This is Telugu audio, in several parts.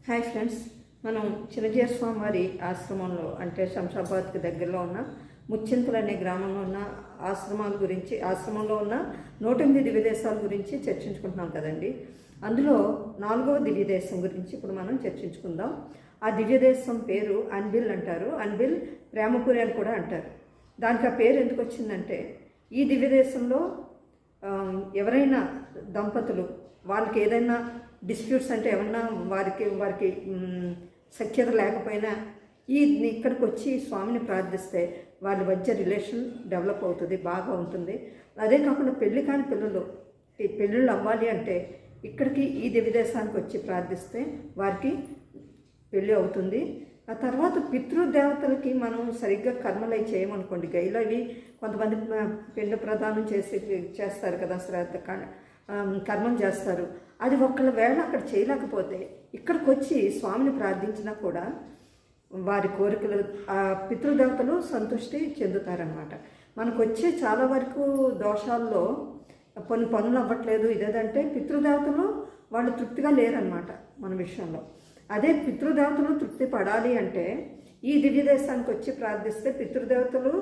హాయ్ ఫ్రెండ్స్, మనం చిన్నజీర స్వామి వారి ఆశ్రమంలో అంటే శంషాబాద్కి దగ్గరలో ఉన్న ముచ్చింతలు అనే గ్రామంలో ఉన్న ఆశ్రమాల గురించి, ఆశ్రమంలో ఉన్న 108 దివ్యదేశాల గురించి చర్చించుకుంటున్నాం కదండి. అందులో 4వ దివ్యదేశం గురించి ఇప్పుడు మనం చర్చించుకుందాం. ఆ దివ్యదేశం పేరు అన్బిల్ అంటారు. అన్బిల్ ప్రేమపురి అని కూడా అంటారు. దానికి ఆ పేరు ఎందుకు వచ్చిందంటే, ఈ దివ్యదేశంలో ఎవరైనా దంపతులు వాళ్ళకి ఏదైనా డిస్ప్యూట్స్ అంటే ఏమన్నా వారికి సఖ్యత లేకపోయినా ఇక్కడికి వచ్చి స్వామిని ప్రార్థిస్తే వాళ్ళ మధ్య రిలేషన్ డెవలప్ అవుతుంది, బాగా ఉంటుంది. అదే కాకుండా పెళ్లి కాని పెళ్ళిళ్ళు అవ్వాలి అంటే ఇక్కడికి ఈ దివ్యదేశానికి వచ్చి ప్రార్థిస్తే వారికి పెళ్ళి అవుతుంది. ఆ తర్వాత పితృదేవతలకి మనం సరిగ్గా కర్మలు అవి చేయమనుకోండి, గైలు అవి కొంతమంది పిండ ప్రదానం చేస్తారు కదా, శ్రాద్ధ కర్మం చేస్తారు. అది వేళ అక్కడ చేయలేకపోతే ఇక్కడికి వచ్చి స్వామిని ప్రార్థించినా కూడా వారి కోరికలు ఆ పితృదేవతలు సంతృష్టి చెందుతారనమాట. మనకు వచ్చే చాలా వరకు దోషాల్లో కొన్ని పనులు అవ్వట్లేదు ఇదేదంటే పితృదేవతలు వాళ్ళు తృప్తిగా లేరనమాట మన విషయంలో. అదే పితృదేవతలు తృప్తి పడాలి అంటే ఈ దివ్యదేశానికి వచ్చి ప్రార్థిస్తే పితృదేవతలు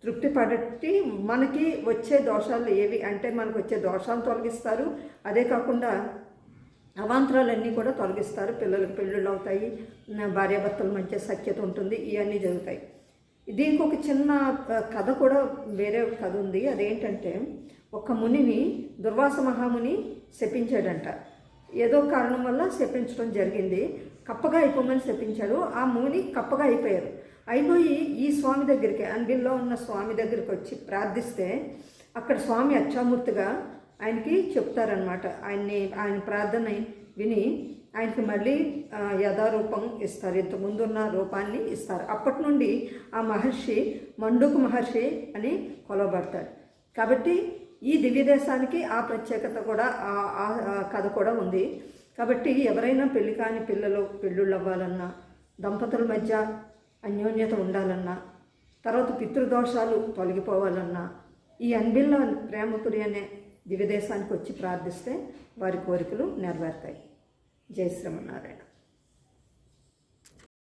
తృప్తి పడట్టి మనకి వచ్చే దోషాలు ఏవి అంటే మనకు వచ్చే దోషాలు తొలగిస్తారు. అదే కాకుండా అవాంతరాలన్నీ కూడా తొలగిస్తారు. పిల్లలకు పెళ్ళిళ్ళు అవుతాయి, భార్యాభర్తల మధ్య సఖ్యత ఉంటుంది, ఇవన్నీ జరుగుతాయి. దీనికి ఒక చిన్న కథ కూడా, వేరే కథ ఉంది. అదేంటంటే, ఒక మునిని దుర్వాస మహాముని శపించాడంట. ఏదో కారణం వల్ల శపించడం జరిగింది. కప్పగా అయిపోమని శపించాడు. ఆ ముని కప్పగా అయిపోయి ఈ స్వామి దగ్గరికి, అన్బిల్లో ఉన్న స్వామి దగ్గరికి వచ్చి ప్రార్థిస్తే అక్కడ స్వామి అచ్చామూర్తిగా ఆయనకి చెప్తారనమాట. ఆయన ప్రార్థన విని ఆయనకి మళ్ళీ యథారూపం ఇస్తారు, ఇంతకుముందు ఉన్న రూపాన్ని ఇస్తారు. అప్పటి నుండి ఆ మహర్షి మండూక మహర్షి అని కొలవబడతాడు. కాబట్టి ఈ దివ్యదేశానికి ఆ ప్రత్యేకత కూడా, ఆ కథ కూడా ఉంది. కాబట్టి ఎవరైనా పెళ్లి కాని పెళ్ళిళ్ళు అవ్వాలన్నా, దంపతుల మధ్య అన్యోన్యత ఉండాలన్నా, తర్వాత పితృదోషాలు తొలగిపోవాలన్నా ఈ అన్బిల్ ప్రేమపురి అనే దివ్యదేశానికి వచ్చి ప్రార్థిస్తే వారి కోరికలు నెరవేరుతాయి. జై శ్రీమన్నారాయణ.